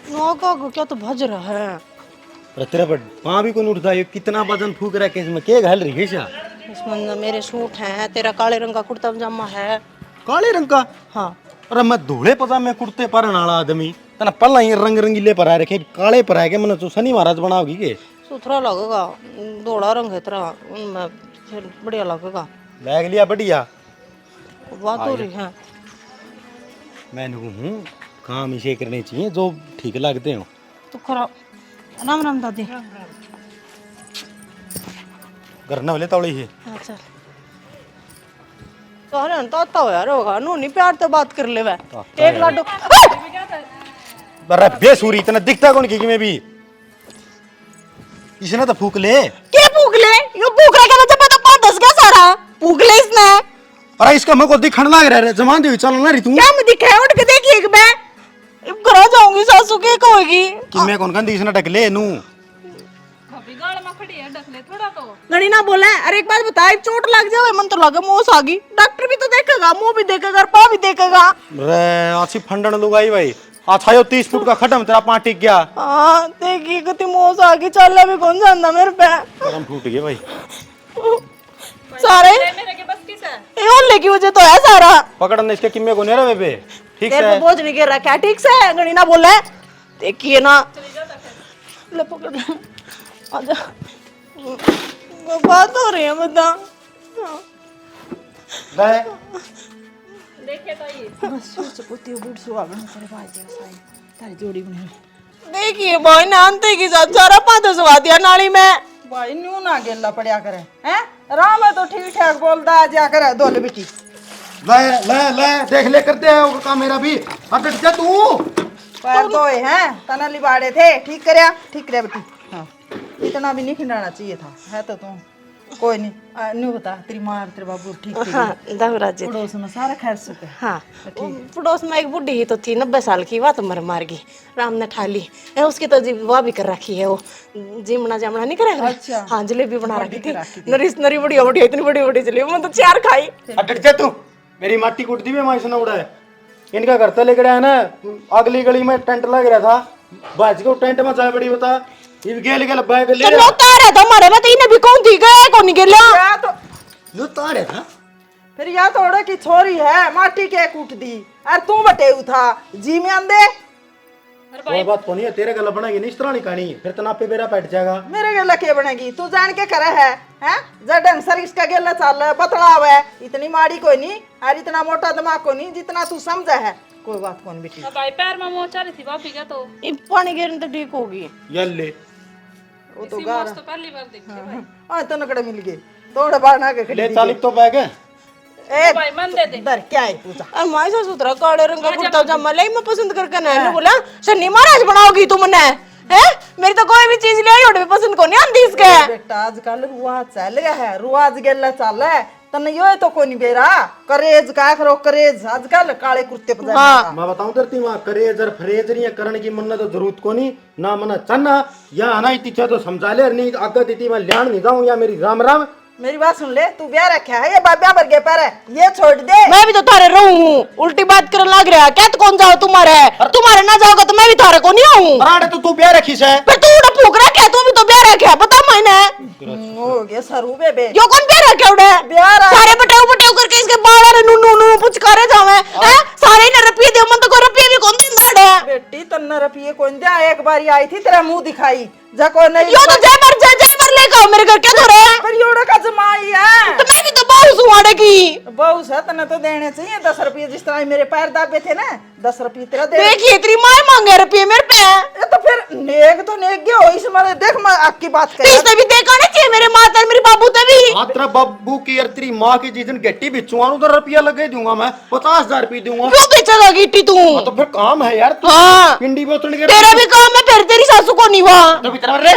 नौका को क्या तो भज रहा है। अरे तेरा पाँव भी कौन उठता है? कितना वजन फूक रहा है कि इसमें क्या घल रही है क्या? इसमें मेरे सूट हैं, तेरा काले रंग का कुर्ता पजामा है। काले रंग का? हाँ अरे मैं धोले पजामे कुर्ते पर नाला आदमी तना पल्ला ही रंग रंगीले पर आए रखे काले पर आए के मैंने तो शनि महाराज बनाओगी के सुथरा लगेगा, धोला रंग है तेरा, उनमें फिर बढ़िया लगेगा। बैग लिया बढ़िया बात हो रही है। मैं हूँ काम इसे करने चाहिए जो ठीक लगते हो। तो खरा राम राम दादी। घर न बोले तौड़ी है। हाँ चल तो आता हो यार होगा नू नहीं प्यार तो बात कर ले वे एक लाडू। अरे बेसुरी इतना दिखता कौन की में भी इसने तो फूक ले। क्या फूक ले? यो फूक रहा क्या? मतलब पता 5-10 का सारा फूक ले इसने। अरे इसका मेरे को दिखने लग रहा है जमान दी चल ना रही तू क्या मैं दिखा है? उठ के देखिए एक मैं घर जाऊंगी सासू के कहोगी कि मैं कौन गंदी इसने ढक ले नू गणी ना बोले। अरे एक बात बता, एक चोट लग जाए मन तो लगे मोस आ गई, डॉक्टर भी तो देखेगा, मुंह भी देखेगा, पा भी देखेगा। अरे अच्छी फंडन लुगाई भाई अच्छा यो 30 फुट का खड्डा में तेरा पाँव टिक गया। हाँ देखी कितनी मोस आ गई, चल भी कौन जानता मेरे पे करम फूट गए भाई सारे ये ओले की वजह तो है सारा। पकड़ने इसके किम्मे को नहीं रहे बे ठीक तेरे से पे बोझ नहीं गिर रहा क्या? ठीक से गणी ना बोले। देखिए ना ले पकड़ आजा बात हो रही है बता ले देखे तो ये बस सोच पुती बूढ़ सुहागन तेरे भाई जी साई तारी जोड़ी बनी। देखिए भाई ने अंते की साथ सारा पादो सुहा दिया नाली में। भाई न्यू ना गेला पड़िया करे हैं राम है तो ठीक ठाक बोलदा जा करे दोल बेटी ले ले ले देख ले करते हैं वो काम मेरा भी हट जा तू पैर धोए हैं तना लिबाड़े थे ठीक करे बेटी। हाँ इतना भी नहीं खिंडाना चाहिए था है तो तुम कोई नहीं न्यू बता तेरी माँ तेरे बाबू ठीक हाँ दवराज पड़ोस में सारा खैर सुख है। हाँ पड़ोस में एक बुढ़ी ही तो थी 90 साल की, वह तो मार गई, राम ने ठा ली है उसकी तो वह भी कर रखी है वो जिमना जामना नहीं करा। अच्छा। हाँ जलेबी बना रखी थी नरी बढ़िया बढ़िया इतनी बड़ी बड़ी जलेबी मैं तो 4 खाई। हट जा तू मेरी माटी कूट दी में माइस ना उड़ा है इनका घर तो लेकर आया ना अगली गली में टेंट लग रहा था बाज को टेंट में चाय बड़ी बता ये गेल गेल बैग ले चलो तारे तो हमारे में तो इन्हें भी कौन थी गए कौन नहीं गेला या तो नो तारे था फिर या थोड़े की छोरी है माटी के कूट दी अरे तू बटे था जी में आंदे कोई बात को नहीं है तेरे गला बनेगी नहीं इस तरह नहीं कहानी फिर तना पे बेरा बैठ जाएगा मेरे गेला के बनेगी तू जान के करे है हैं जडन सर इसका गेला चल बतला है इतनी माड़ी कोई नहीं और इतना मोटा दिमाग को नहीं जितना तू समझा है कोई बात कौन बेटी भाई पैर में मोचा रही थी भाभी का तो ये पानी गिरने तो ठीक होगी। यल्ले वो तो गार तो पहली बार देखी भाई हां तो नकड़े मिल गए थोड़े बार ना के खड़ी ले तालिब तो बैग है ए भाई मन दे दे दर क्या है पूछा और माई सा सुथरा काले रंग का कुर्ता पजामा ले मैं पसंद करके ना बोला शनि महाराज बनाओगी तुमने है मेरी तो कोई भी चीज ले आई पसंद को नहीं आंदी इसके। बेटा आजकल रुआज चल रहा है रुआज गेला चल है तने यो तो कोई नहीं बेरा करेज का करो करेज आजकल काले कुर्ते पजामा मैं बताऊं तेरी मां करेज और फरेज नहीं करने की मन्नत तो जरूरत को नहीं ना मना चन्ना या ना इतनी तो समझा ले नहीं आगे दीदी मैं ल्याण नहीं जाऊं या मेरी राम राम मेरी बात सुन ले तू ब्याह रखा है ये बाब्या भर गए पर ये छोड़ दे मैं भी तो थारे रहूं हूं उल्टी बात करने लग रहा है क्या तो कौन जाओ तुम्हारे ना जाओगे तो मैं भी थारे को नहीं आऊं। अरे तो तू ब्याह रखी से फिर तू उड़ा फूक रहा क्या? तू भी तो ब्याह रखा बता मैंने हो गया सरू बेबे यो कौन ब्याह रखा उड़े ब्याह सारे बटाऊ बटाऊ करके इसके बाल रे नु नु नु पुचकारे जावे हैं सारे ने रुपये दे मन तो को रुपये भी कौन दिन दाड़े बेटी तन्ने रुपये कौन दिया एक बारी आई थी तेरा मुंह दिखाई जा कोई नहीं यो तो जय पर लेके आओ मेरे घर क्या हो रहा है? पर योड़ा का जमाई है तो मैं भी तो बहु सुहाड़े की बहु से तने तो देने चाहिए 10 रुपये जिस तरह मेरे पैर दाबे थे ना 10 रुपये तेरा दे देखिए तेरी मां मांगे रुपये मेरे पे ये तो फिर नेक तो नेक गया हो इस मारे देख मैं आपकी बात कर इसने भी देखा ना चाहिए मेरे माता मेरे बाबू ते भी हाँ तेरा बाबू की और तेरी माँ की जिस दिन गट्टी बिचुआ तो रुपया लगे दूंगा मैं 50,000 रुपये दूंगा क्यों बेचेगा गिट्टी तू? तो फिर काम है यार तू हाँ पिंडी बोतल के तेरा भी काम है फिर तेरी सासू को नहीं हुआ तो भी तेरा रे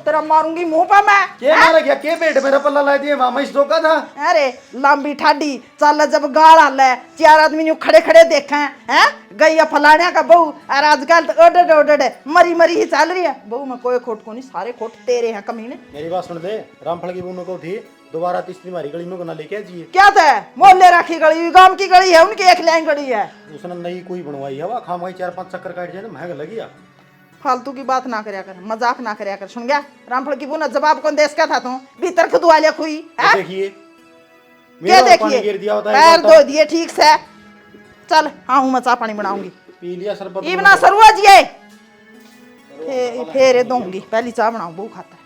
तेरा मारूंगी मुंह पे मैं के मारा गया के पेट मेरा पल्ला ला दिए मामा इस धोखा था अरे लंबी ठाडी चल जब गाड़ हाल है 4 आदमी न्यू खड़े खड़े देखे हैं गैया फलाने का बहू और आजकल तो ओडे मरी मरी ही चल रही है बहू में कोई खोट को नहीं सारे खोट तेरे हैं कमीने मेरी बात सुन दे रामफल की बूनो को थी दोबारा तीसरी मारी गली में को ना लेके आ जिए। क्या था मोहल्ले राखी गली गांव की गली है उनकी एक लाइन गली है। उसने नई कोई बनवाई है, वह खाम 4-5 चक्कर काट जाए तो महंगा लगिया। फालतू की बात ना करया कर, मजाक ना करया कर, सुन गया रामफल की बुना जवाब कौन देश का था तू भीतर खुदवा लिया खुई हैं? देखिए क्या मेरा पानी गिर देखिए दिया होता पैर धो दिए ठीक से। चल हाँ हूँ मैं चाह पानी बनाऊंगी। पी लिया शरबत। इबना सरुआ जिए फेर दूंगी, पहली चाह बनाऊं बहु खाता है।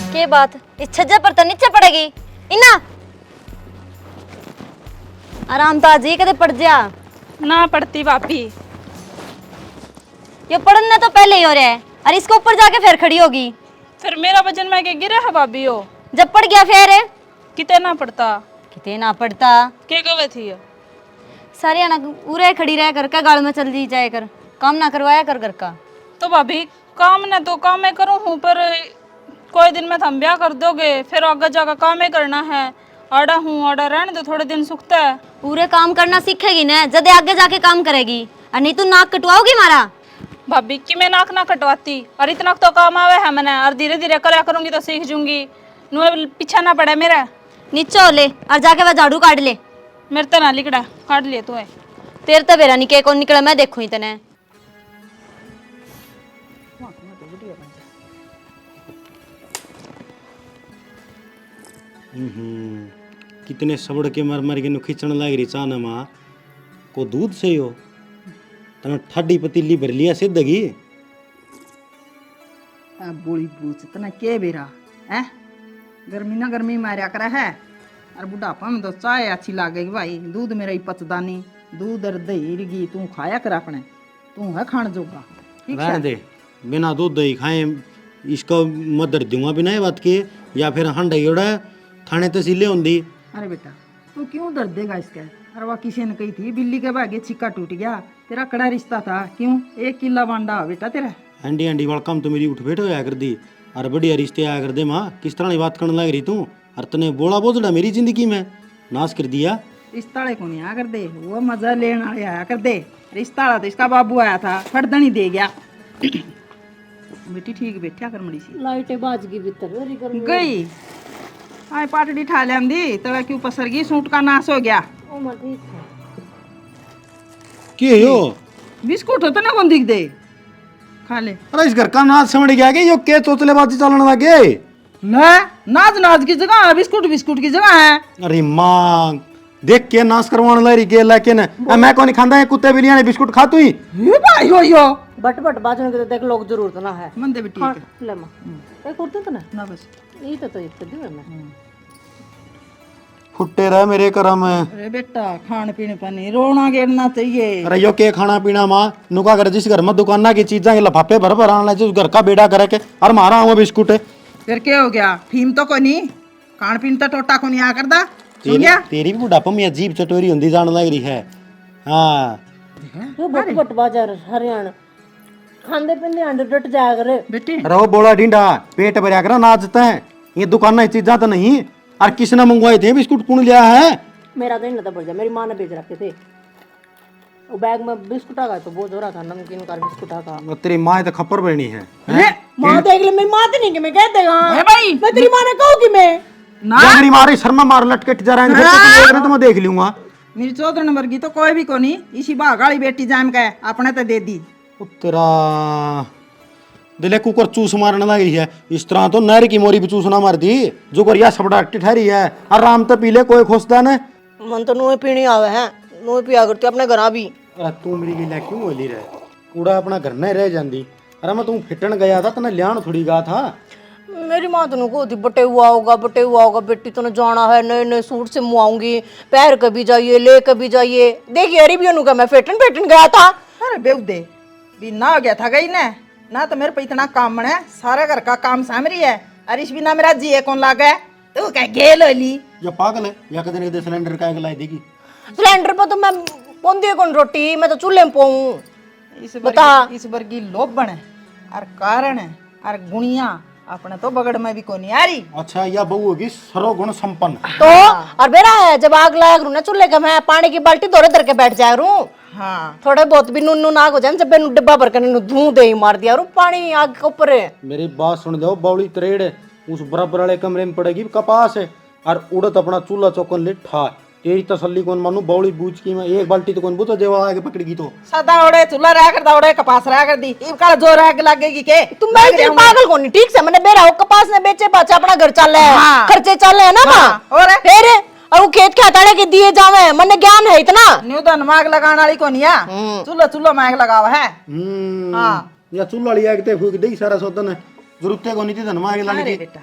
के बात इस छज्जा पर तो नीचे पड़ेगी इना आराम ताजी कदे पड़ जा ना पड़ती भाभी। ये पढ़ना तो पहले ही हो रहा है और इसके ऊपर जाके फिर खड़ी होगी। फिर मेरा वजन में के गिरा है भाभी हो। जब पड़ गया फिर कितना पड़ता कितने ना पड़ता के गवे थी ये? सारी आना उरे खड़ी रह कर गाल में चल दी जाए कर काम ना करवाया कर घर का। तो भाभी काम न तो काम मैं करूँ हूँ पर कोई दिन में हम ब्याह कर दोगे फिर आगे जाकर काम ही करना है। आड़ा हूँ आड़ा रहने दो थोड़े दिन सुखता है। पूरे काम करना सीखेगी ना जब आगे जाके काम करेगी और नहीं तो नाक कटवाओगी मारा। भाभी कि मैं नाक ना कटवाती और इतना तो काम आवे है मैंने और धीरे धीरे करया करूंगी तो सीख जूंगी। नुए पीछा ना पड़े मेरा। नीचे हो ले और जाके वह झाड़ू काट ले। मेरे तो ना लिकड़ा काट लिए तू है। तेरे तो बेरा निके कौन निकला मैं देखूं ही तने। कितने सबड़ के मर मर के नु खींचण लाग रही चाना माँ को दूध से हो तना ठाडी पतीली भर लिया से दगी। बोली बूझ तना के बेरा है गर्मी ना गर्मी मारिया करा है और बुढ़ापा में तो चाय अच्छी लागेगी भाई। दूध मेरा ही पचदानी दूध और दही रिगी तू खाया कर अपने तू है खान जोगा ठीक रहने है। दे बिना दूध दही खाए इसको मदर दूंगा बिना ये बात की या फिर हंडा योड़ा थाने तहसीले होंगी। अरे बेटा तू क्यों डर देगा इसका। अरे वह किसी ने कही थी बिल्ली के भागे छिक्का टूट गया तेरा कड़ा रिश्ता था क्यों 1 किला बांडा बेटा तेरा। एंडी एंडी वाल काम तो मेरी उठ बैठ होया कर दी और बढ़िया रिश्ते आया कर दे माँ। किस तरह की बात करने लग रही तू और तने बोला बोझड़ा मेरी जिंदगी में नाश कर दिया। रिश्ता को नहीं आया कर दे वो मजा लेने वाले आया कर दे। रिश्ता तो इसका बाबू आया था फटदनी दे गया। बेटी ठीक बैठा कर मड़ी सी लाइटें बाज गई भीतर गई आए पाटड़ी ठा लेम दी तड़ा क्यों पसर गई सूट का नाश हो गया। के हो बिस्कुट होता ना कौन दिख दे खा ले। अरे इस घर का नाच समझ गया कि यो के तोतलेबाजी चलने लगे। ले नाच नाच की जगह है बिस्कुट बिस्कुट की जगह है। अरे माँ देख के नाश करवाने लग रही के लेकिन मैं कौन खाता है कुत्ते बिल्लियां ने बिस्कुट खा तू ही ये भाई हो यो बट बट बाजने के तो देख लोग जरूरत ना है मंदे बेटी हाँ, ले मां एक करते तो ना बस ये तो एक तो दिवे में फुट्टे रहे मेरे करम। अरे बेटा खान पीने पर नहीं रोना गिरना चाहिए। अरे यो के खाना पीना माँ नुका कर जिस घर में दुकाना की चीजा के लफाफे भर भर आना उस घर का बेड़ा करे के और मारा हुआ बिस्कुट है। फिर क्या हो गया फीम तो को नहीं खान पीन तो टोटा को नहीं आ करदा सुन गया। तेरी भी बुढ़ापा में अजीब चटोरी होंदी जान लग रही है। हाँ ये बट बट बाजार हरियाणा खांदे पींदे अंडे डट जाया करे बेटी अरे वो बोला ढींडा पेट भरिया कर नाचते हैं ये दुकाना चीजा तो नहीं और किसने मंगवाए थे बिस्कुट कौन लिया है। मेरा तो नहीं पड़ जा मेरी माँ ने भेज रखे थे वो बैग में बिस्कुट आ गया तो बहुत हो रहा था नमकीन का बिस्कुट आ गया। तेरी माँ तो खप्पर बनी है। माँ देख ले मेरी माँ तो नहीं कि मैं कह देगा ए भाई मैं तेरी माँ ने कहूँगी मैं ना मेरी मारी शर्मा मार लटके जा रहा है तो मैं देख लूंगा। मेरी 14 नंबर की तो कोई भी को नहीं इसी बागाड़ी बेटी जाम का है अपने तो दे दी। तेरा दिले कुकर चूस मारने लगी है इस तरह तो नहर की मोरी भी चूस ना मार दी जो कर या सबड़ा ठहरी है आराम तो पी ले कोई खुशदा ने मन तो नुए पीनी आवे हैं नुए पिया करती अपने घर भी। अरे तू मेरी गिला क्यों बोली रहे कूड़ा अपना घर में रह जाती। अरे मैं तू फिटन गया था तना लियान थोड़ी गा था। मेरी माँ तो को थी बटे हुआ होगा बेटी तो जाना है नए नए सूट से मुआऊंगी पैर कभी जाइए ले कभी जाइए देखिए अरे भी अनुका मैं फेटन गया था। अरे बेवदे भी ना हो गया था गई ना तो मेरे पे इतना काम है सारा घर का काम सामरी है अरे इस बिना मेरा जी कौन लागे तू कह गेल होली या पागल है या कदे दे सिलेंडर का लाई देगी सिलेंडर पर तो मैं पोंदी कौन रोटी मैं तो चूल्हे में पोऊं बता इस वर्गी लोभण है और कारण है और गुणिया अपने तो बगड़ में भी कोनी आ रही। अच्छा या बहू होगी सर्वगुण संपन्न तो और बेरा है जब आग लाया करूं ना चूल्हे का मैं पानी की बाल्टी धोरे धर के बैठ जाया करूं हाँ थोड़े बहुत भी नून नाक हो जाए जब मैंने डिब्बा भर कर धूं दे ही मार दिया और पानी आग के ऊपर है। मेरी बात सुन दो, बौली तरेड़ है उस बराबर वाले कमरे में पड़ेगी कपास है और उड़त अपना चूल्हा चौकन ले ठा। तेरी तसल्ली कौन मानू, बौली बूझ की मैं एक बाल्टी तो कौन बुझा जेवा आगे पकड़ेगी तो सदा ओड़े चूल्हा रहा कर ओड़े कपास रहा कर दी इब का जोर आग लगेगी के तुम मैं इतनी पागल कोनी ठीक से मैंने बेरा हो कपास ने बेचे पाचे अपना घर चल है हाँ। खर्चे चल है ना मां और फिर और वो खेत खेताड़े के दिए जावे मने ज्ञान है इतना न्यू तो नमाग लगाने वाली कोनी है चूल्हा चूल्हा माग लगावा है। हाँ या चूल्हा लिया के फूक दे सारा सोदन जरूरत को नहीं थी धनमा के लाने अरे की। बेटा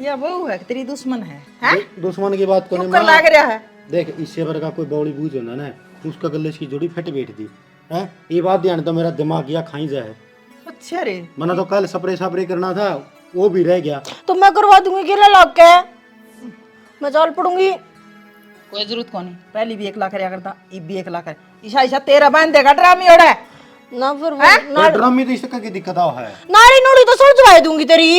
ये वो है तेरी दुश्मन है हैं दुश्मन की बात को क्यों कर लाग रहा है। देख इससे बड़ा कोई बौली बूझ होना ना उसका गले की जोड़ी फट बैठ दी है। ये बात ध्यान तो मेरा दिमाग या खाई जाए। अच्छा रे मना तो कल स्प्रे करना था वो भी रह गया। तो मैं करवा दूंगी गिरा लग के मैं चल पड़ूंगी। कोई जरूरत को नहीं पहली भी 1 लाख रिया करता इब भी 1 लाख है ईशा ईशा तेरा बहन देगा ड्रामी ओड़ा है ना फिर ड्रम में तो इसका की दिक्कत आ है नाड़ी नूड़ी तो सुलझवा दूंगी तेरी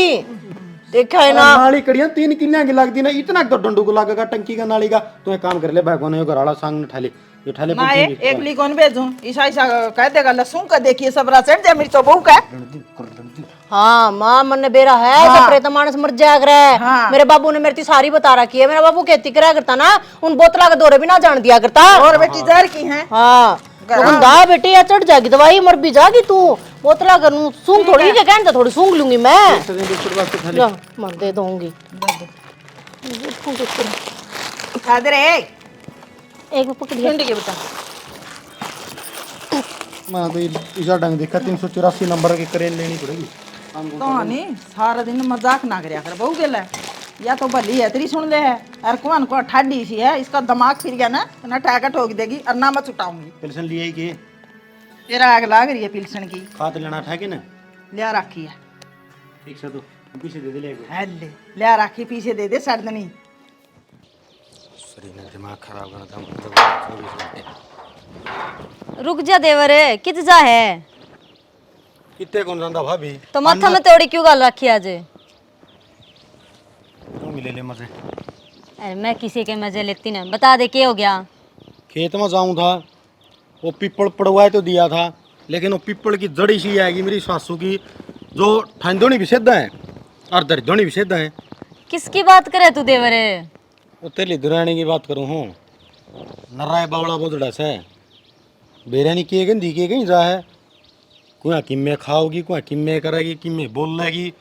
देखा है ना नाली कड़ियां 3 किन्ने की लगती ना इतना तो डंडू को लगेगा टंकी का नाली का। तो एक काम कर ले भाई कोने घराड़ा संग ठाले ये ठाले ना ये एक ली कौन भेजूं ईशा ईशा कह देगा लहसुन का देखिए सब रासेट दे मेरी तो बहू का हाँ माँ मन बेरा है सपरे तो मानस मर जाया करे। हाँ। मेरे बाबू ने मेरी सारी बता रखी है। मेरा बाबू खेती करा करता ना उन बोतला के दौरे भी ना जान दिया करता। और बेटी जहर की है हाँ तो गंदा बेटी या चढ़ जाएगी दवाई मर भी जाएगी तू बोतला करूं सूंघ थोड़ी के कहने थोड़ी सूंघ लूंगी मैं जा, मर दे दूंगी खा दे रे एक में पकड़ भिंडी के बेटा मैं तो इसा ढंग देखा 384 नंबर की करेन लेनी पड़ेगी। तो नहीं सारा दिन मजाक ना करया कर बहू गेला या तो भली है तेरी सुन ले है और कौन को ठाडी सी है इसका दिमाग फिर गया ना टाका ठोक देगी और ना मैं छुटाऊंगी। पिलसन लिए ही के तेरा आग लाग रही है पिलसन की खाद लेना था कि ना लिया रखी है ठीक से तो पीछे दे दे ले है ले लिया रखी पीछे दे दे सर्दनी शरीर ने दिमाग खराब करना था 24 घंटे। रुक जा देवर कित जा है कितने कौन जाता भाभी तो माथा में तोड़ी क्यों गाल रखी आज। तुम ले ले मजे। अरे मैं किसी के मजे लेती ना बता दे क्या हो गया। खेत में जाऊं था वो पिपल पड़वाए तो दिया था लेकिन वो पिपल की जड़ी सी आएगी मेरी सासू की जो ठंडोनी भी सिद्ध है और दर्दोनी भी सिद्ध है। किसकी बात करे तू देवर वो तेरी दुरानी की बात करूँ हूँ नर्राय बावड़ा बोधड़ा से बेरानी किए गई दी कहीं जा है कुआ किम्मे खाओगी कुआ किम्मे करेगी किम्मे बोल लेगी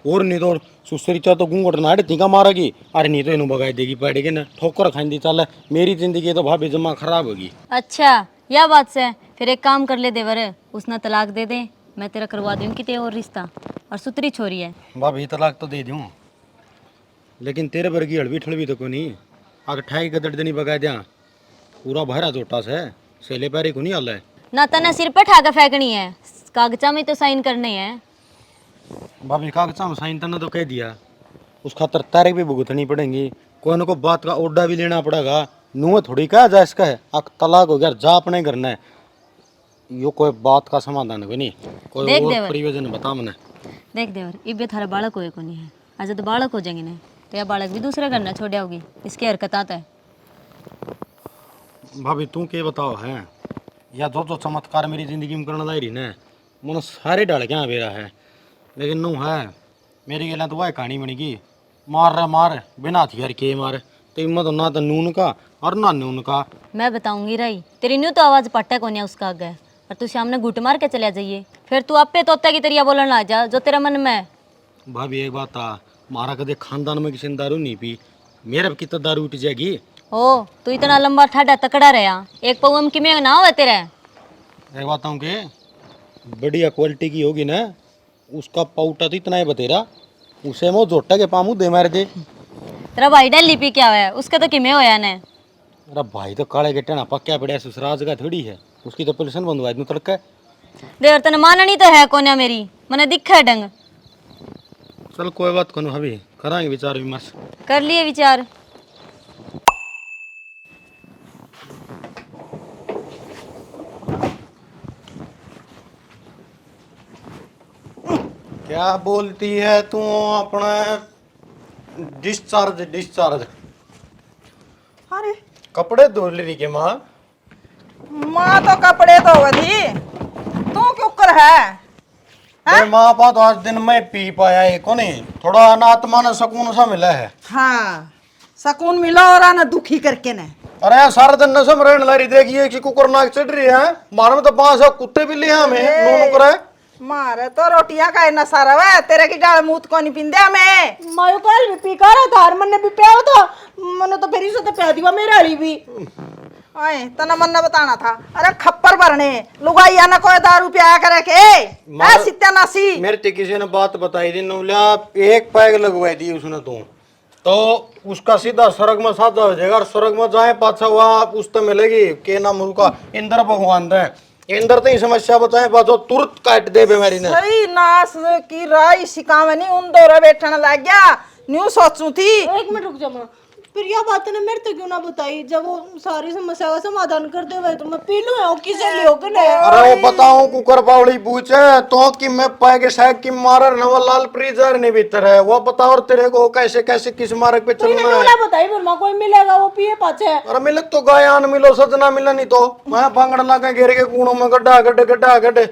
और नहीं तो सुसरी चा तो गुंगट नाड़े तीका मारेगी अरे नहीं तो इन्हों बगाई देगी पड़ेगी ना ठोकर खाई चल मेरी जिंदगी तो भाभी जमा खराब होगी। अच्छा यह बात से फिर एक काम कर ले देवर उसने तलाक दे दे मैं तेरा करवा दूँ कि और रिश्ता और सुतरी छोरी है। भाभी तलाक तो दे दूँ लेकिन तेरे वर्गी हड़बी ठड़बी तो को नहीं आग ठाई का दर्द नहीं बगा दिया पूरा भरा जोटा से सेले पैरे को नहीं हाल है ना तना सिर पे ठाका फेंकनी है कागजा में तो साइन करने हैं। भाभी कागजा में साइन तने तो कह दिया उस खातर तारीख भी भुगतनी पड़ेंगी कोई न को बात का ओडा भी लेना पड़ेगा नुआ थोड़ी कहा जा इसका है आग तलाक हो गया जा अपने करना है यो कोई बात का समाधान कोई नहीं कोई देख और देवर। परियोजना बता मने। देख देवर इबे थारा बालक होए को नहीं है आज तो बालक हो जाएंगे ना तो यह बालक भी दूसरे करना छोड़ होगी इसकी हरकत आता है। भाभी तू के बताओ है या जो जो चमत्कार मेरी जिंदगी में करना रही ना मन सारे डाल क्या बेरा है लेकिन नू है मेरी गला तो वह कहानी बनेगी मार रहा मार बिना हथियार के मार तो हिम्मत ना तो नून का और ना नून का। मैं बताऊंगी रही तेरी न्यू तो आवाज पट्टा को नहीं उसका आगे और तू सामने घुट मार के चला जाइए फिर तू आपे तोता की तरिया बोलने लग जा जो तेरा मन में है। भाभी एक बात था मारा कदे खानदान में किसी ने दारू नहीं पी मेरे अब कितना दारू उठ जाएगी। ओ तू इतना लंबा ठाडा तकड़ा रहा एक पौम की में ना हो तेरे। एक बात हूँ कि बढ़िया क्वालिटी की होगी ना उसका पाउटा तो इतना ही बतेरा उसे मैं जोटा के पामू दे मारे दे। तेरा भाई डेली पी क्या हुआ उसके तो किमे होया ने। अरे भाई तो काले गट्टे ना पक्का पड़े ससुराज का थोड़ी है उसकी तो पेंशन बंद हुआ इतना तड़का देवर तने माननी तो है कोन्या मेरी मने दिखा है डंग। चल कोई बात करो अभी कराएंगे विचार विमर्श कर लिए विचार। क्या बोलती है तू अपना डिस्चार्ज डिस्चार्ज अरे कपड़े धो ली के माँ माँ तो कपड़े धोवे थी, तू क्यों कर है? भाई माँ पा तो आज दिन में पी पाया है को नहीं, थोड़ा आत्मा ने सुकून सा मिला है। हाँ, सुकून मिला और आना दुखी करके ने। अरे यार सारा दिन नशे में रहने लगी, देखिए कि कुकुर नाक चढ़ रही है, मारे में तो 5 कुत्ते भी लिए हमें नूनू करे। मारे तो रोटियां का नशा रहा, तेरे की डाल मूत को नहीं पिंदे हमें। मायो कल भी पी कर धार मन ने भी पिया था, मैंने तो फिर इसे तो पिया दिया मेरे वाली भी। ओए तना मन बताना था, अरे खप्पर भरने लुगाइया ना कोई दारू पिया करे के ऐ सत्यानाशी। मेरे ते किसी ने बात बताई थी नूलिया, एक पैग लगवाई थी उसने तो उसका सीधा स्वर्ग में साधा हो जाएगा, और स्वर्ग में जाए पाछा हुआ पुस्तक मिलेगी के नाम उनका इंद्र भगवान है। इंद्र तो समस्या बताए पाछो तुरंत काट दे बीमारी ने। सही नास की राय सिकावे नहीं उन दौरा बैठने लग गया, न्यू सोचू थी। एक मिनट रुक जा माँ, फिर यह बात ने मेरे तो क्यों ना बताई? जब वो सारी समस्या का समाधान कर दे हुए तो मैं पी लूं, किसे लियो के नहीं? अरे वो बताऊं कुकर पावड़ी पूछे तो कि मैं पैगे शायद कि मारर नवलाल प्रीजर नहीं भीतर है, वो बताओ और तेरे को कैसे कैसे किस मार्ग पे चलना है। ना बताई फिर माँ, कोई मिलेगा वो पिए पाछे। अरे मिले तो गायान मिलो सजना मिले नहीं तो मैं भांगड़ लगा घेर के कूड़ों में गड्ढा गड्ढे।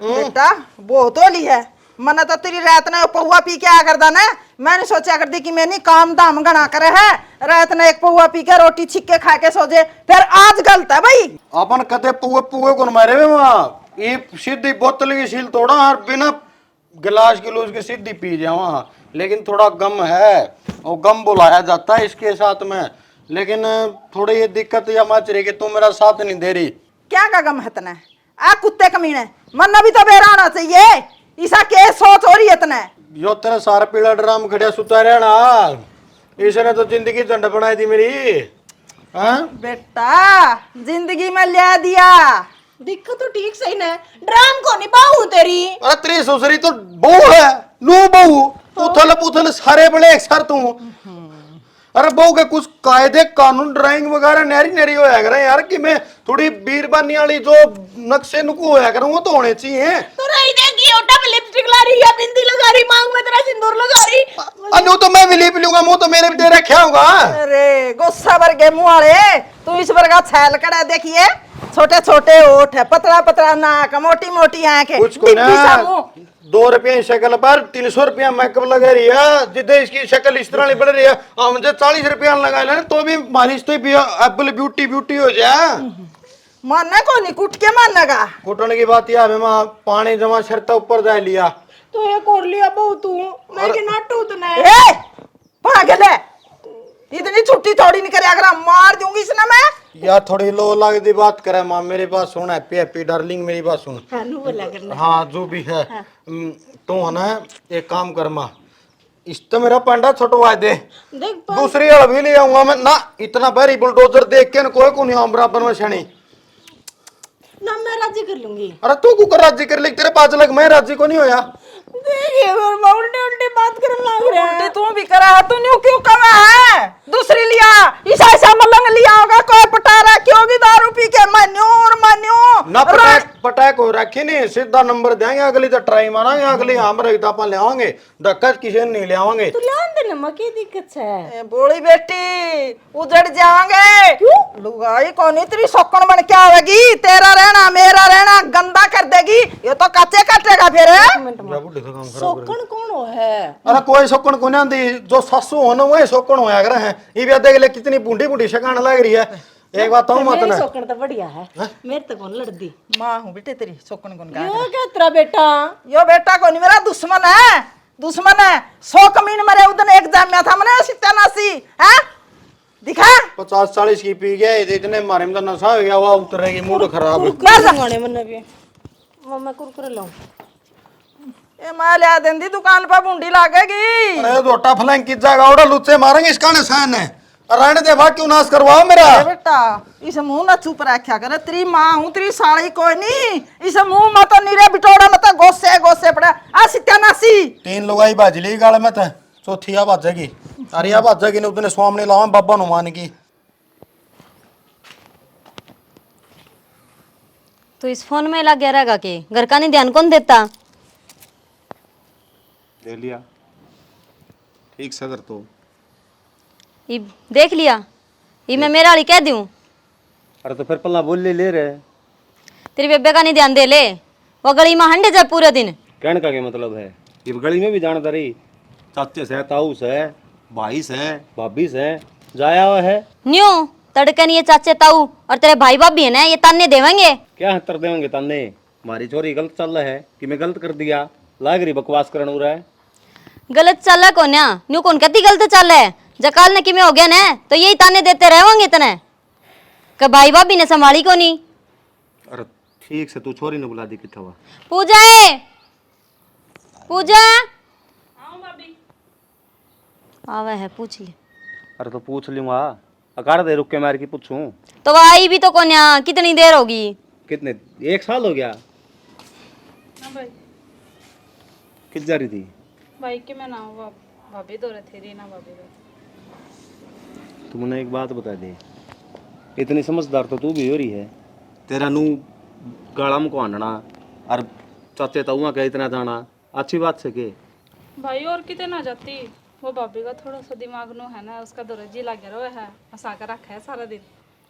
बेटा बहुत होली है, मना तो तेरी रात ने पहुआ पी के आ करदा ना, मैंने सोचा कर दी कि मैंने काम धाम गणा करे है, रात ने एक पहुआ पी के रोटी छिक्के खा के सो जे, फिर आज गलत है भाई। अपन कते पुए पुए को मारे वे वहाँ ये सीधी बोतल की सील तोड़ा और बिना गिलास गिलूस की सीधी पी जावा, लेकिन थोड़ा गम है और गम बुलाया जाता है इसके साथ में, लेकिन थोड़ी ये दिक्कत या मच रही कि तू मेरा साथ नहीं दे रही। क्या का गम है तना आ कुत्ते कमीने, मन भी तो बेरा होना चाहिए, ऐसा के सोच हो रही है तना। यो तेरा सारा पीला ड्राम खड़िया सुता रहना, इसने तो जिंदगी झंड बनाई थी मेरी। हाँ बेटा जिंदगी में ले दिया, दिक्कत तो ठीक सही ना, ड्राम को नहीं पाऊ तेरी। अरे तेरी ससुरी तो बहू है, नू बहू उथल पुथल सारे बड़े एक सर तू। अरे बहू के कुछ कायदे कानून ड्राइंग वगैरह नहरी नहरी होया करे यार, कि मैं थोड़ी बीरबानी वाली जो नक्शे नुकू होया करूँ वो तो होने चाहिए। तो रही देखी ओ डबल लिपस्टिक ला रही है, बिंदी लगा रही, मांग में तेरा सिंदूर लगा रही। अनु तो मैं भी लीप लूंगा, मुंह तो मेरे भी दे रखा होगा। अरे गुस्सा भर के मुंह वाले, तू इस बार का छैल कड़ा देखिए, छोटे छोटे ओठ है, पतला पतला नाक, मोटी मोटी आंखें, कुछ को ना 2 रुपये शक्ल पर 300 रुपया मेकअप लगा रही है, जिदे इसकी शक्ल इस तरह नहीं बढ़ रही है, मुझे 40 रुपया लगा लेना तो भी मालिश तो एप्पल ब्यूटी हो जाए। मानने को नहीं कुट के माननेगा, कुटने की बात यह है मां, पानी जमा शरता ऊपर जा लिया तो ये कर लिया बहु तू, मैं कि ना टूटना है। ए भाग ले, इतनी छुट्टी थोड़ी नहीं करे, अगर मार दूंगी इसने मैं। यार थोड़ी लो लगती बात करे मां, मेरी बात सुन है पी डार्लिंग, मेरी बात सुन। हाँ जो भी है तो है ना, एक काम कर मां, इस तो मेरा पंडा छुटवा दे, दूसरी हड़ भी ले आऊंगा मैं ना, इतना भारी बुलडोजर देख के कोई को नहीं बराबर में छणी ना, मैं राजी कर लूंगी। अरे तू कुकर राजी कर ले, तेरे 5 लाख मैं राजी को नहीं होया। देखिए मैं उल्टी उल्टी बात करने लग रहा है। उल्टी तू भी करा, तूने क्यों करा है? दूसरी लिया, ऐसा मलंग लिया होगा, कोई पटारा क्यों की दारू पी के मन्यूर ना पटाक हो रखी नहीं, सीधा नंबर देंगे, अगली तो ट्राई मारेंगे, अगली हम रखता अपन ले आवांगे, धक्का किसी ने नहीं ले आवांगे। तू ध्यान देना मां, की दिक्कत है? बोली बेटी उजड़ जाएंगे, लुगाई कौन तेरी सोकन बन के आवेगी, तेरा रहना मेरा रहना गंदा कर देगी, ये तो कच्चे काटेगा फिर। सोकन कौन हो है? अरे कोई सोकन को नहीं आंदी, जो सासू होना वही सोकन होया करे हैं, ये भी देख ले कितनी बूढ़ी बूढ़ी शकान लग रही है। एक बात कहूं मत ना, सोकन तो बढ़िया है, मेरे तो कौन लड़दी। मां हूं बेटे तेरी, सोकन कौन का? यो क्या तेरा बेटा? यो बेटा कौन मेरा दुश्मन है, दुश्मन है। 100 कमीन मरे उधर एक जामिया था मैंने सत्यानाशी है, दिखा 50-40 की पी गया, इतने मारे में तो नशा हो गया, वो उतरेगी मूड खराब। गाने मन भी मम्मा कुरकुरे लाऊं, ए मां ले देंदी दुकान पर बूंदी लागेगी। अरे दोटा फलांग की जगह ओड़ा लुच्चे मारेंगे इसका निशान है, रहने दे भाग क्यों नाश करवाओ मेरा। बेटा इस मुंह ना चुप रखा कर, तेरी माँ हूँ तेरी साड़ी कोई नहीं, इस मुंह मत नीरे बिटोड़ा मत गोसे गोसे पड़ा आ सत्यानाशी। 3 लुगाई बाजली गाल में तो चौथिया बाजेगी, अरिया बाजेगी ने उतने स्वामी लावा बाबा नुमान की। तो इस फोन में लग गया रहेगा कि घर का नहीं ध्यान कौन देता? दे लिया ठीक सदर तो ये देख लिया, ये मैं मेरा वाली कह दूं? अरे तो फिर पल्ला बोल ले रहे। तेरी बेबे का नहीं ध्यान दे ले, वो गली में हंडे जाए पूरे दिन। कहने का क्या मतलब है? ये गली में भी जानता रही, चाचे से, ताऊ से, भाई से, भाभी से जाया हुआ है। न्यू तड़के नहीं ये चाचे ताऊ और तेरे भाई भाभी है ना, ये ताने देवेंगे। क्या हतर देंगे ताने? हमारी चोरी गलत चल रहा है कि मैं गलत कर दिया? लाग रही बकवास करने हो रहा है। गलत चल रहा कौन है? न्यू कौन कहती गलत चल रहा है? जकाल ने कि में हो गया ना तो यही ताने देते रहेंगे इतने कि भाई भाभी ने संभाली को नहीं। अरे ठीक से तू छोरी ने बुला दी कितना हुआ? पूजा है, पूजा आवे है, पूछ ले। अरे तो पूछ लूंगा, अकार दे रुक के मार की पूछूं? तो वो आई भी तो कौन है? कितनी देर होगी? कितने, 1 साल हो गया? ना भाई, किस जा रही थी? भाई के मैं ना हुआ भाभी दो रहे थे, रीना भाभी दो। तुमने एक बात बता दे, इतनी समझदार तो तू भी हो रही है। तेरा नू गलम को आनना और चाचे ताऊआ का इतना जाना अच्छी बात से के? भाई और कितने ना जाती, वो भाभी का थोड़ा सा दिमाग नो है ना, उसका दरजी लग गया है, हंसा कर रखा है सारा दिन।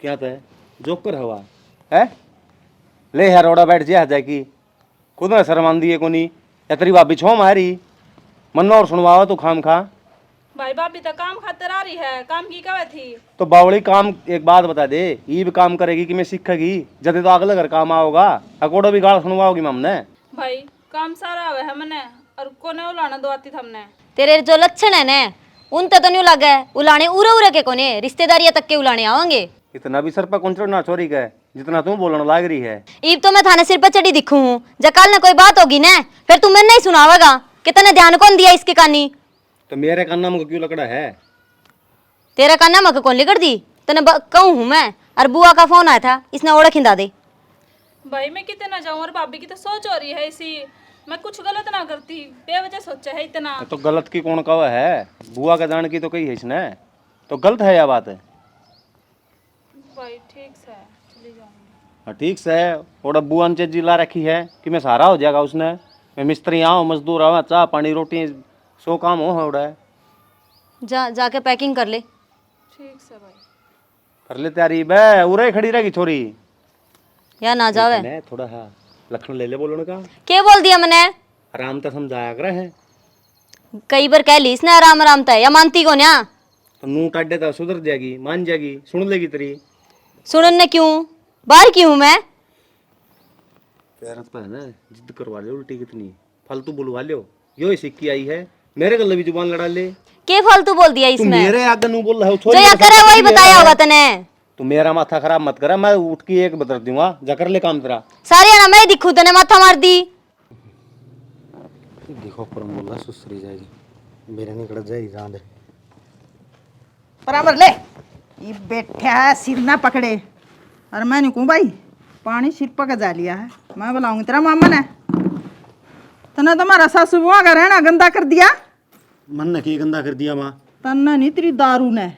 क्या था जोकर हवा है? ले यार रोड़ा बैठ जा जाएगी, खुद ने शर्मान दिए को नहीं या तेरी भाभी छो मारी मन और सुनवाओ तू खाम खा। भाई भाभी तो काम खातिर आ रही है, काम की कवे थी? तो बावड़ी काम, एक बात बता दे, ये भी काम करेगी कि मैं सीखेगी? जब तो अगले घर काम आओगा अकोड़ो भी गाल सुनवाओगी हमने। भाई काम सारा आवे है मैंने, और कोने उलाना दो आती हमने। तेरे जो लक्षण है ना उनते तो नहीं लगा है, उलाने उरे उरे के कोने रिश्तेदारियां तक के उलाने आवेंगे। इतना भी सर पर कौन चढ़ना चोरी का जितना तू बोलने लाग रही है। ईब तो मैं थाने सिर पर चढ़ी दिखू हूँ, जब कल ने कोई बात होगी ना फिर तुम मैंने नहीं सुनावेगा कि तने ध्यान कौन दिया इसके कानी? तो मेरे कान्ना में क्यों लकड़ा है? तेरा कान्ना मक कौन लिकड़ दी? तने कहूँ हूँ मैं, और बुआ का फोन आया था, इसने ओढ़ खिंदा दे। भाई मैं कितने ना जाऊं, और भाभी की तो सोच हो रही है इसी, मैं कुछ गलत ना करती, बेवजह सोचा है इतना। तो गलत की कौन कहा है? बुआ का जान की तो कही है इसने, तो गलत है या बात है? भाई ठीक से चली जाऊंगी। हाँ ठीक से है, और बुआ ने जी ला रखी है कि मैं सहारा हो जाएगा उसने। मैं मिस्त्री आऊँ, मजदूर आवा, चाह पानी रोटी 100 काम हो रहा है। जाके पैकिंग कर ले। ठीक से भाई कर ले तैयारी बे, उरे खड़ी रहेगी छोरी या ना जावे। ने थोड़ा हाँ लखन ले ले बोलने का। क्या बोल दिया मैंने? आराम तो समझाया करे है, कई बार कह ली इसने आराम आराम था, या मानती को ना? तो नू टाडे तो सुधर जाएगी, मान जाएगी, सुन लेगी तेरी। सुनने क्यों? बाहर क्यों मैं? पैरत पे है ना, जिद करवा ले उल्टी कितनी, फालतू बुलवा लो। यो ही सिक्की आई है, मेरे गले भी जुबान लड़ा ले। के फालतू बोल दिया तू इसमें? मेरे आगे नू बोल रहा है, जो या करे वही बताया होगा तने। तू मेरा माथा खराब मत करा, मैं उठ के एक बदल दूंगा, जा कर ले काम तेरा। सारे ना मैं दिखूं तने माथा मार दी। देखो परम बोल रहा सुसरी जाएगी, मेरे निकल जाएगी जान दे। बराबर ले, ये बैठा है सिर ना पकड़े। और मैं नहीं कहूँ भाई पानी सिर पक जा लिया है, मैं बुलाऊंगी तेरा मामा ने। तने तुम्हारा सासू बुआ का रहना गंदा कर दिया। मन ने की गंदा कर दिया माँ? तन्ना नहीं तेरी दारू ने।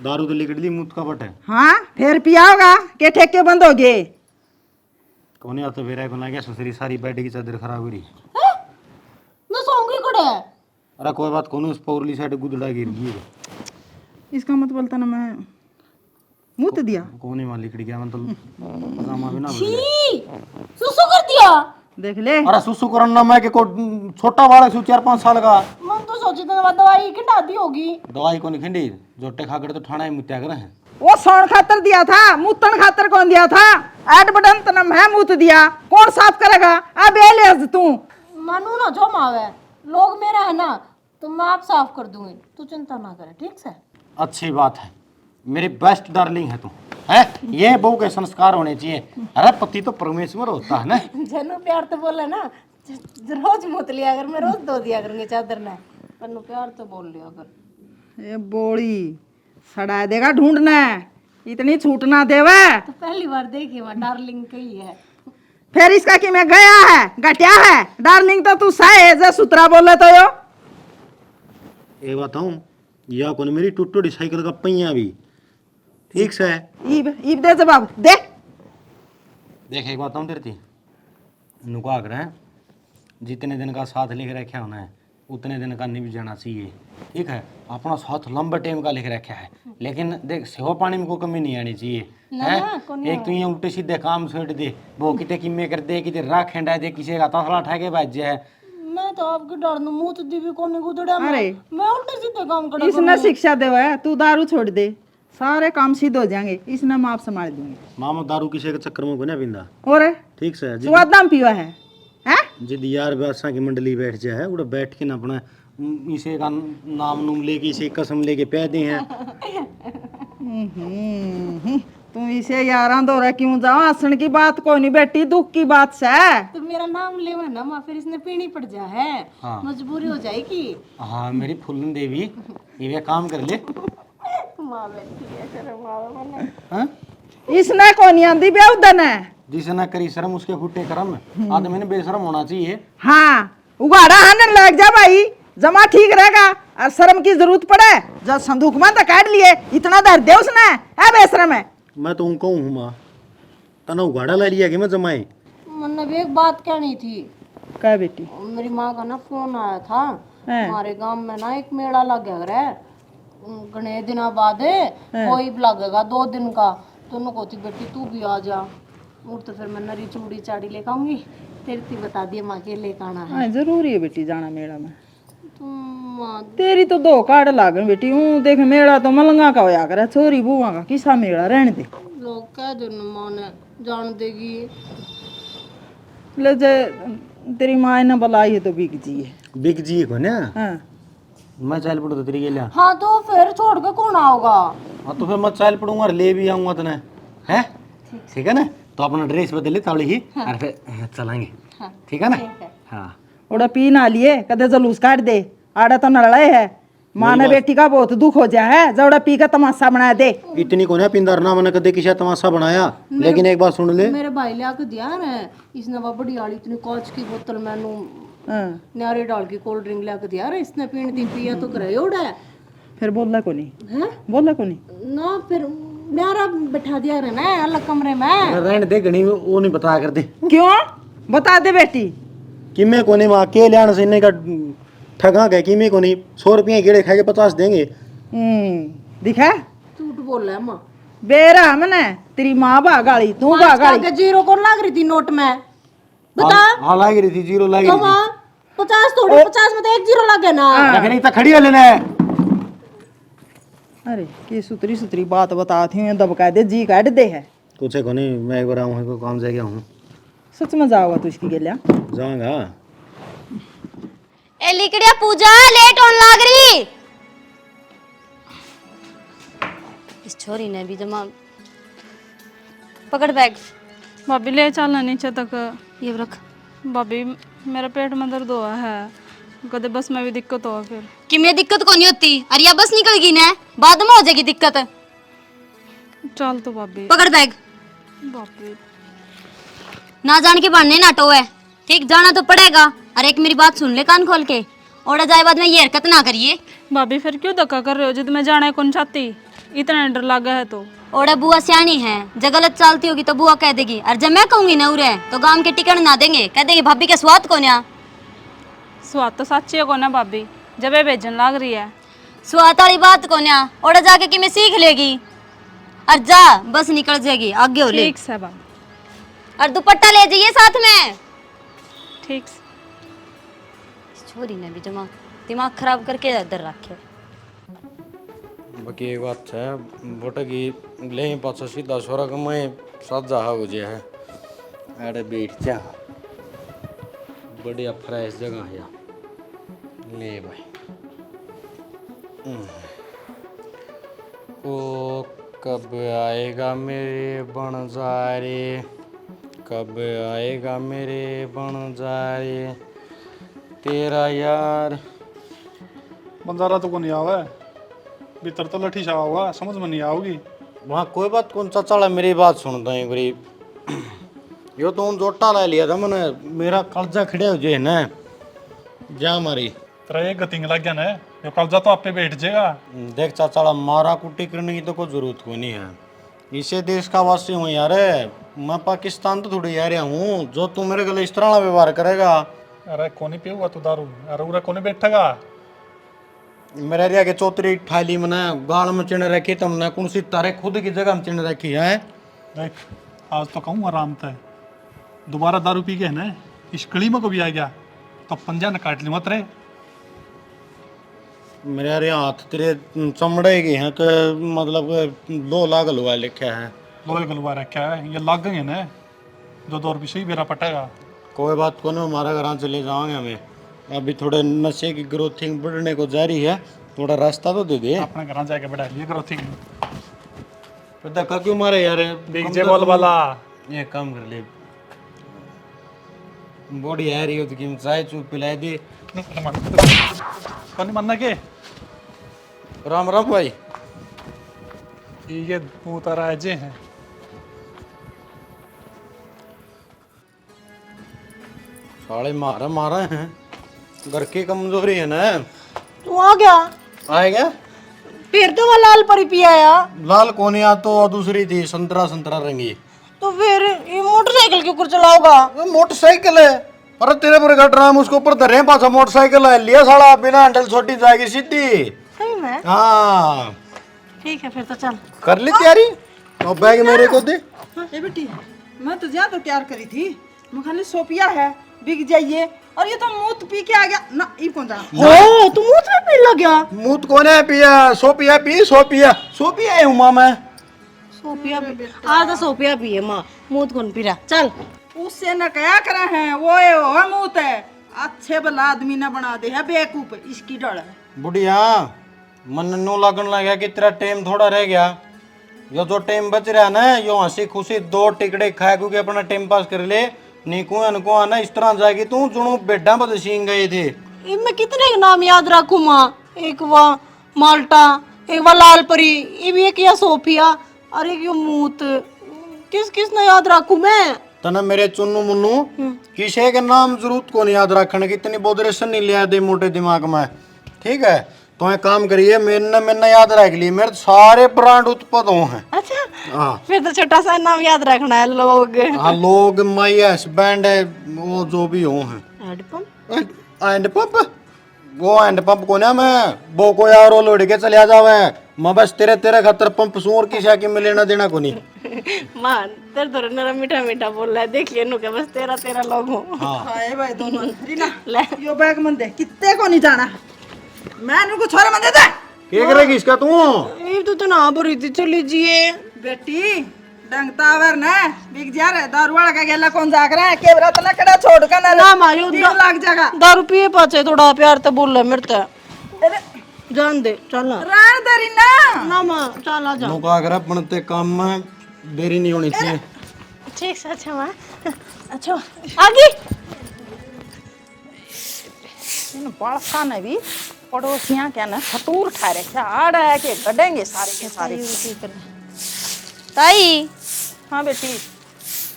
दारू तो लिकड़ ली मुँह का बट है। हाँ फिर पिया होगा के ठेके बंद हो गए। कौन या तो फिर बना गया सुसरी सारी बेड की चादर खराब हो रही। मैं सोऊंगी कड़े। अरे कोई बात कौन, उस पौरली साइड गुदड़ा गिर गई। इसका मत बोलता ना, मैं मुँह दिया। कौन ही मालिक गया मतलब पजामा भी ना सुसु कर दिया। देख ले। अरे सुसु करना मैं के को छोटा वाला सु 4-5 साल का। मन तो सोची तो दवाई खिंडा दी होगी। दवाई को नहीं खिंडी, जोटे खाकर तो ठाणा ही मुत्या करे हैं। वो सौण खातर दिया था, मुतन खातर कौन दिया था? ऐड बटन तनम है मुत दिया, कौन साफ करेगा? अब ये ले तू मानू ना जो मावे, लोग मेरा है ना, तो मैं आप साफ कर दूंगी, तू चिंता ना करे, ठीक से? अच्छी बात है, मेरी बेस्ट डार्लिंग है तू, है ये बहू के संस्कार होने चाहिए। अरे पति तो परमेश्वर होता है ना। जनु प्यार तो बोले ना, रोज मुत लिया अगर मैं रोज धो दिया करूंगी चादर ने, पर प्यार तो बोल लिया अगर। ये बोड़ी सड़ा देगा ढूंढना, इतनी छूट ना देवे। तो पहली बार देखी वहाँ डार्लिंग कही है। फिर इसका कि मैं गया है घटिया है, डार्लिंग तो तू सहे जे सुतरा बोले तो यो। ये बताऊं या कौन मेरी टूटी साइकिल का पहिया भी ठीक से ईब दे जवाब दे। देख एक बात तेरे थी नुका कर जितने दिन का साथ लिख रखे होना है उतने दिन का नहीं जाना चाहिए। ठीक है, अपना साथ लंबे टाइम का लिख रखा है, लेकिन देख सेवा पानी में कोई कमी नहीं आनी चाहिए है। एक तो ये उल्टे सीधे काम छोड़ दे, वो किते किमे कर दे, किते राख खंडा दे, किसी का तसला ठाके बाज है। मैं तो आपके डर न मुंह तो दीवी कोने गुदड़ा अरे मैं उल्टे सीधे काम कर इसने शिक्षा देवा है, तू दारू छोड़ दे, सारे काम सीध हो जाएंगे, इसने माप संभाल दूंगी। मामा दारू किसी के चक्कर में को ना पींदा। और ठीक से स्वादाम पीवा है हैं? जिद यार व्यासा की मंडली बैठ जाए उड़ा बैठ के ना अपना इसे का नाम नूम लेके इसे कसम लेके पै दे हैं। तू इसे यारा दौरा क्यों जाओ, हंसण की बात कोई नहीं बेटी, दुख की बात से। तो मेरा नाम लेवा ना माँ, फिर इसने पीनी पड़ जा है। हाँ। मजबूरी हो जाएगी। हाँ मेरी फुल्लन देवी, ये काम कर ले। माँ बैठी है शर्म आवे मने। हाँ? इसने कौन आंदी बेउदन है। जिसे ना करी शर्म उसके फुटे करम, आदमी ने बेशरम होना चाहिए। हाँ उगाड़ा हनन लग जा भाई, जमा ठीक रहेगा, और शर्म की जरूरत पड़े जब संदूक में तो काट लिए, इतना दर दे उसने है बेशरम है। मैं तो उनको हूँ माँ, तना उगाड़ा ला लिया कि मैं जमाए। मैंने भी एक बात कहनी थी। क्या बेटी? मेरी माँ का ना फोन आया था, हैं? हमारे गांव में ना एक मेला लग गया है, घने दिनों बाद कोई लगेगा 2 दिन का, तो उन्होंने कहती बेटी तू भी आ जा। और तो फिर मैं नरी चूड़ी चाड़ी लेकर आऊंगी, तेरी ती बता दिए माँ के लेकर आना है। हाँ जरूरी है बेटी जाना मेला में, तुम माँ तेरी तो 2 कार्ड लागन बेटी। हूँ देख मेला तो मलंगा का होया करे, छोरी बुआ का किसा मेला रहने दे। लोग कह दो ना माँ ने जान देगी। ले जे तेरी माँ ने बुलाई है तो बिक जी है। बिग जी को ना हाँ मैं चल पड़ू तो तेरी के लिया। हाँ तो फिर छोड़ के कौन आओगा? हाँ तो फिर मैं चल पड़ूंगा और ले भी आऊंगा तने, है ठीक है ना। तो अपना ड्रेस बदल ले तावड़ी ही और फिर चलेंगे, ठीक है ना। हाँ ओड़ा पी ना लिए कदे जलूस काट दे, आड़ा तो नड़ाए है। माँ ने बेटी का बहुत दुख हो जाए है, जवड़ा पी का तमाशा बना दे। इतनी को ना पिंदर ना मैंने कदे किसी तमाशा बनाया, लेकिन एक बात सुन ले। मेरे भाई ले आके दिया है, इसने वो बड़ी वाली इतनी कांच की बोतल मैनू हाँ नारे डाल की कोल्ड ड्रिंक लेके दिया है, इसने पीने दी पिया तो करे उड़ा है। फिर बोलना को नहीं, हैं? बोलना को नहीं ना फिर नारा बैठा दिया रे ना अलग कमरे में। रहने दे घनी वो नहीं बता कर दे। क्यों बता दे बेटी। किमे को नहीं माँ के लियान से का ठगा गए, किमे को नहीं 100 रुपये कीड़े खा के 50 देंगे। दिखा झूठ बोल रहा है माँ। बेरा हमने तेरी माँ भागाली तू भागाली। के जीरो कौन लाग रही थी नोट में बता? हाँ लाग रही थी, जीरो लाग तो रही थी। माँ 50 थोड़ी 50 में तो 1 जीरो लग गया ना। रखने तो खड़ी हो लेना है। अरे की सुतरी सुतरी बात बताती हूँ, दबका दे जी काट दे है। कुछ को नहीं, मैं एक बार आऊँ है को काम से गया हूँ। सच में जाओगा तू इसकी गेलिया? जाऊंगा। ए लिकड़िया पूजा लेट होने लग रही। इस छोरी ने भी जमा पकड़ बैग। भाभी ले चलना नीचे तक। ये रख। भाभी मेरा पेट में दर्द हुआ है, कदे बस में भी दिक्कत हो फिर। कि मैं दिक्कत को नहीं होती, अरे या बस निकल गई ना, बाद में हो जाएगी दिक्कत। चल तो भाभी। पकड़ बैग। भाभी ना जान के बढ़ने नाटो है, ठीक जाना तो पड़ेगा। और एक मेरी बात सुन ले कान खोल के, और जाए बाद में ये हरकत ना करिए। भाभी फिर क्यों धक्का कर रहे हो, जिद में जाना है कौन चाहती, इतना डर लगा है तो। ओड़ा बुआ सियानी है, जब गलत चालती होगी तो बुआ कह देगी, और जब मैं कहूंगी ना उरे तो गांव के टिकट ना देंगे, कह देंगे भाभी के स्वाद को ना। स्वाद तो सच्ची है को ना भाभी, जब ये भेजन लग रही है। स्वाद वाली बात को ना, ओड़ा जाके कि मैं सीख लेगी, और जा बस निकल जाएगी आगे हो ले। ठीक से भाभी, और दुपट्टा ले जाइए साथ में। ठीक से। छोरी ने भी दिमाग खराब करके इधर रखे। बाकी एक बात है बोटा की ले पाछा सीधा सोरा का मैं साजा हो गया है। अरे बैठ जा, बढ़िया फ्रेश जगह है ले भाई। ओ कब आएगा मेरे बनजारे, कब आएगा मेरे बनजारे तेरा यार। बंजारा तो को नहीं आवा है, भीतर तो लठी छावा हुआ, समझ में नहीं आओगी। वहाँ कोई बात कौन सा चला, मेरी बात सुनता है गरीब। यो तो उन जोटा ला लिया था मैंने, मेरा कलजा खड़े हो जाए ना जा मारी। तेरा एक गतिंग लग गया ना, यो कब्जा तो आप पे बैठ जाएगा। देख चाचा मारा कुटी करने की तो कोई जरूरत को नहीं है, इसे देश का वासी हूँ यार, मैं पाकिस्तान तो थोड़ी यार हूँ। जो तू मेरे गले इस तरह व्यवहार करेगा अरे कोनी पियूगा तू दारू? अरे उरा कोनी बैठेगा? मेरे रिया के चौतरी थाली में ना गाल में चिन रखी तुमने कौन सी तारे खुद की जगह में चिन रखी है। देख आज तो कहूँ आराम से, दोबारा दारू पी के है ना इस कड़ी में को भी आ गया तो पंजा न काट ली मत रे। मेरे यार यहाँ हाथ तेरे चमड़े की हैं कि मतलब लो लागल हुआ लिखा है। लोहे गलवा रखा है ये लग गए ना, जो 2 रुपये से मेरा पटेगा। कोई बात को नहीं, हमारा घर चले जाओगे हमें। अभी थोड़े नशे की ग्रोथिंग बढ़ने को जारी है, थोड़ा रास्ता तो दे दे। अपने घर जाके बढ़ा लिए करो ठीक फिर धक्का क्यों मारे यार? देख जे बोल वाला ये काम कर ले, बॉडी आ रही हो तो कि चाय चूप पिला दे। कौन मानना के? राम राम भाई। ये उतारा है जे हैं साले मारा मारा हैं, घर की कमजोरी है ना। तू आ गया? आएगा फिर तो वो लाल परी पिया या? लाल कोनिया तो दूसरी थी, संतरा संतरा रंगी। तो फिर ये मोटरसाइकिल क्यों कर चलाओगा? वो मोटरसाइकिल है, अरे तेरे पर का ड्राम उसके ऊपर धरे पाछा मोटरसाइकिल है, लिया साला बिना हैंडल छोटी जाएगी सीधी। सही में? हाँ ठीक है फिर तो चल। कर ली तैयारी? और बैग मेरे को दे। ए बेटी, मैं तो ज्यादा तैयार करी थी, मैं खाली सोपिया है बिक जाइए, और ये तो मूत पी के आ गया ना। ई कौन जाना? ओ तू मुंह में पी लग गया? मुँह कौन है पिया? सोपिया पी, सोपिया है उमा मैं। सोपिया पी, आज तो सोपिया पिए माँ, मुंह कौन पी रहा? चल। उससे न क्या करा है, वो है मूत है, अच्छे भला आदमी न बना दे है बेवकूफ, इसकी डर है। बुढ़िया मन नो लगन लग गया कि तेरा टाइम थोड़ा रह गया, यो जो टाइम बच रहा ना यो हंसी खुशी 2 टिकड़े खा क्योंकि अपना टाइम पास कर ले। नीकू अनको आना इस तरह जाएगी तू जुनू बेडा बद सींग गए थे। इनमें कितने के नाम याद रखूं माँ? एक वह माल्टा, एक वह लाल परी, ये भी एक या सोफिया, और एक ये मूत। किस किस ने याद रखूं मैं? तना मेरे चुन्नू मुन्नू किसी के नाम जरूरत को नहीं याद रखने की, इतनी बोधरेशन नहीं लिया दे मोटे दिमाग में। ठीक है तो एक काम करिए, मैंने याद रख ली, मेरे सारे ब्रांड उत्पन्न हो हैं। अच्छा हाँ फिर तो छोटा सा नाम याद रखना है। लोग हाँ लोग माई बैंड है वो जो भी हो हैं। हैंड पंप वो हैंड पंप को ना मैं वो को यार वो लोड के चले जावे, मैं बस तेरे खतर पंप सूर की शाकी में लेना देना को नहीं। मां तेरे तो नरम मीठा मीठा बोल रहा है, देख लिया नु के बस तेरा लोग हो। हाय भाई दोनों रीना यो बैग मन दे, कितने को नहीं जाना, मैं नुको छोरे मन दे दे। क्या करेगी इसका तू? ये तो ना बुरी थी, चल लीजिए। बेटी डंगतावर ना बिक जा रहे, दारू वाला का गेला कौन जाग रहा है, के रात ना कड़ा छोड़ का ना मायो लाग जाएगा। दारू पिए पाचे थोड़ा प्यार तो बोल रहा मेरे तो जान दे चल रान दरी ना मां चल आ जा। नौका अगर बनते काम में देरी नहीं होनी चाहिए। ठीक से अच्छा मां अच्छा आगे इन बड़का ने भी पड़ोसियां क्या ना फतूर खा रहे, क्या आड़ है के गडेंगे सारे के सारे। ताई हाँ बेटी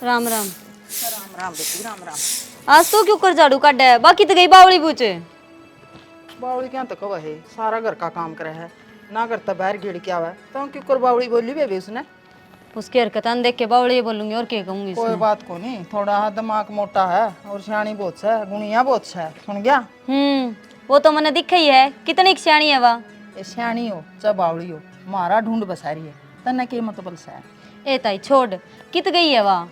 राम राम। राम राम बेटी राम राम। आज तो क्यों कर झाड़ू काटा है? बाकी तो गई बावली पूछे। बावड़ी क्या तो कवा है, सारा घर का काम करे है ना, करता बाहर गिड़ के आवा तो क्यों कर बावड़ी बोली बेबी उसने। उसकी हरकत देख के बावली बोलूंगी और क्या कहूंगी कोई बात को नहीं, थोड़ा दिमाग मोटा है और सियाणी बहुत है, गुणिया बहुत है, सुन गया। वो तो मैंने दिखा ही है, कितनी सियाणी है वह। ये सियाणी हो चाहे बावड़ी हो, मारा ढूंढ बसारी है तन्ने के मतलब से। ए ताई छोड़, कित गई है वह?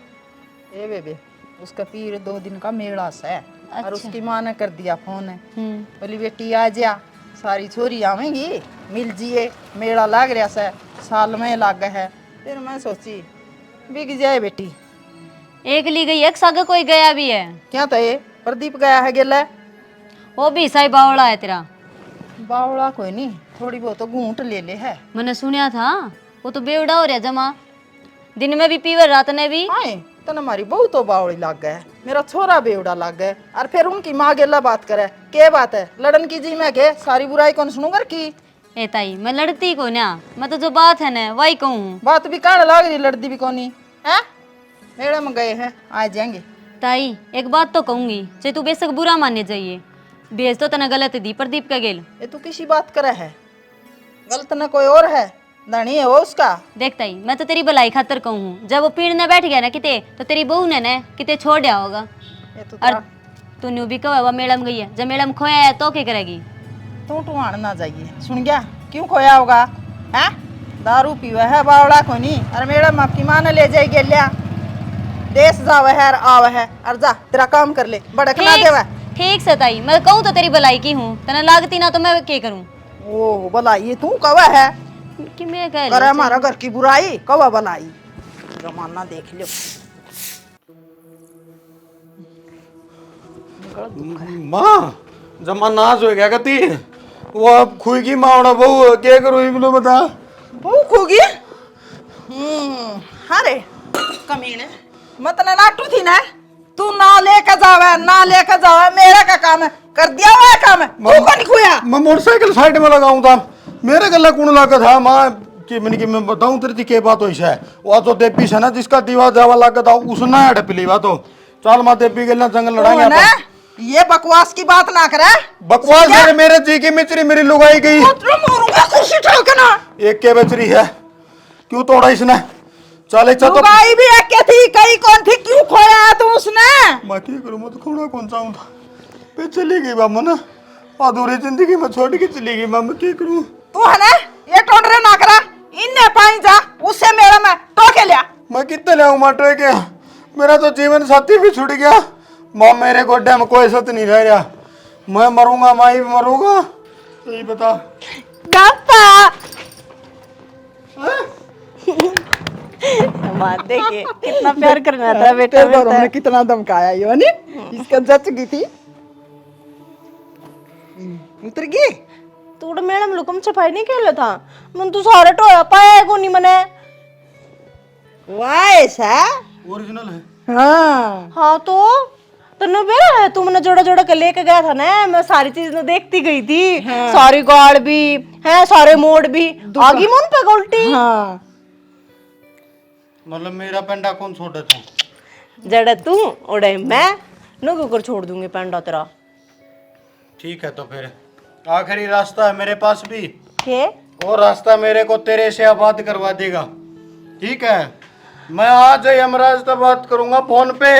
ए बेबे उसका पीर 2 दिन का मेला से और उसकी माँ ने कर दिया फोन है, बोली बेटी आ जा, सारी छोरी आवेंगी मिल जिए, मेला लाग रहा से, साल में लाग है। फिर मैं सोची बिक जाए बेटी। एक ली गई, एक सागे कोई गया भी है। क्या तो ये प्रदीप गया है गेला, वो भी साई बावड़ा है तेरा। बावड़ा कोई नहीं, थोड़ी बहुत तो घूंट ले ले है। मैंने सुना था वो तो बेवड़ा हो रहा जमा, दिन में भी पीवर रात ने भी। हाँ तो हमारी बहू तो बावड़ी लाग गया, मेरा छोरा बेवड़ा लाग गया, और फिर उनकी माँ गेला बात करे, के बात है लड़न की जी मैं के सारी बुराई कौन सुनूंगा की। ए ताई मैं लड़ती को ना, मैं तो जो बात है ना वही कहूँ। बात भी कान लाग रही, लड़ती भी कोनी है। मेड़े में गए हैं आ जाएंगे। ताई एक बात तो कहूंगी, चाहे तू बेशक बुरा मानने चाहिए, भेज तो तना गलत दी प्रदीप का गेल। ये तू किसी बात करे है, गलत न कोई और है, धनी है वो उसका। देख ताई मैं तो तेरी भलाई खातर कहूँ, जब वो पीड़ ने बैठ गया ना किते, तो तेरी बहू ने ना किते छोड़ दिया होगा। ये तो और तू न्यू भी कहो मेड़म गई है, जब मेड़म खोया है तो क्या करेगी? तू टुहान ना जाइए, सुन गया क्यों खोया होगा? हैं दारू पीवा है बावड़ा को नहीं, अरे मैडम आपकी माँ ने ले जाएगी लिया देश जावे है और आवे है, और जा तेरा काम कर ले, बड़क ना देवा। ठीक से ताई, मैं कहूँ तो तेरी भलाई की हूँ, तना लागती ना तो मैं क्या करूँ? ओ भलाई तू कवा है कि मैं कह करे हमारा घर की बुराई, कवा भलाई जमाना देख लो। माँ जमाना नाज हो गया कती वो अब खुई की मावड़ा बहू क्या करूँ इबलो बता। भूख होगी अरे कमीने मतलब लाटू थी ना, तू ना लेकर जावे मेरा का काम है, कर दिया हुआ है काम है, तू को नहीं खुया। मैं मोटरसाइकिल साइड में लगाऊं था, मेरे गला कौन लगा था माँ कि मैं बताऊं तेरी के बात होइस है। वो तो देपी से ना जिसका दीवा जावा लगा था उसने हट पिली बात हो। चल माँ देपी के जंगल लड़ाएंगे अपन। ये बकवास की बात ना करे। बकवास है मेरे जी की मिचरी मेरी लुगाई गई, मारूंगा कुर्सी ठोक ना। एक के बचरी है क्यों तोड़ा इसने? चले चल तो लुगाई भी एक के थी, कई कौन थी, क्यों खोया तू उसने? मैं क्या करूं, मैं तो खोड़ा कौन सा हूं था पे चली गई मामा ना, अधूरी जिंदगी में छोड़ के चली गई। मैं क्या करूं? तू है ना ये टोंडरे ना करा, इन्ने पाई जा उससे मेरा मैं टोके लिया। मैं कितने ले माटो के, मेरा तो जीवन साथी भी छूट गया माँ, मेरे गोड्डे में कोई सत नहीं रह रहा, मैं मरूंगा माँ ही मरूंगा। सही बता पापा माँ देखिए कितना प्यार करना था बेटा। हमने कितना धमकाया ये ने, इसका जच गई थी उतर गई। तू तो मैडम लुकम छपाई नहीं खेला था, मन तू सारे टोया पाया है को नहीं मने। वाइसा ओरिजिनल है। हाँ हाँ तो तन्ने बेरा है, तू मैंने जोड़ा जोड़ा के लेके गया था ना, मैं सारी चीज देखती गई थी। हाँ। सारी गाड़ भी है, सारे मोड़ भी आगी मन पे उल्टी। हाँ मतलब मेरा पेंडा कौन छोड़ा था? जड़ा तू उड़े मैं नो कुकर छोड़ दूंगी पेंडा तेरा। ठीक है तो फिर आखिरी रास्ता है मेरे पास भी, के और रास्ता मेरे को तेरे से आबाद करवा देगा। ठीक है मैं आज यमराज से बात करूंगा फोन पे,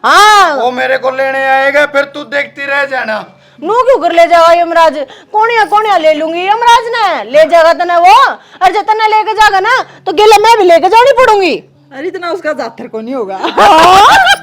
हाँ वो मेरे को लेने आएगा, फिर तू देखती रह जाना। नो क्यों कर ले जाएगा यमराज? कोनिया ले लूंगी, यमराज ने ले जाएगा तना वो, और जब तना लेके जाएगा ना तो गेला मैं भी लेके जानी पड़ूंगी। अरे इतना उसका जातर को नहीं होगा। हाँ?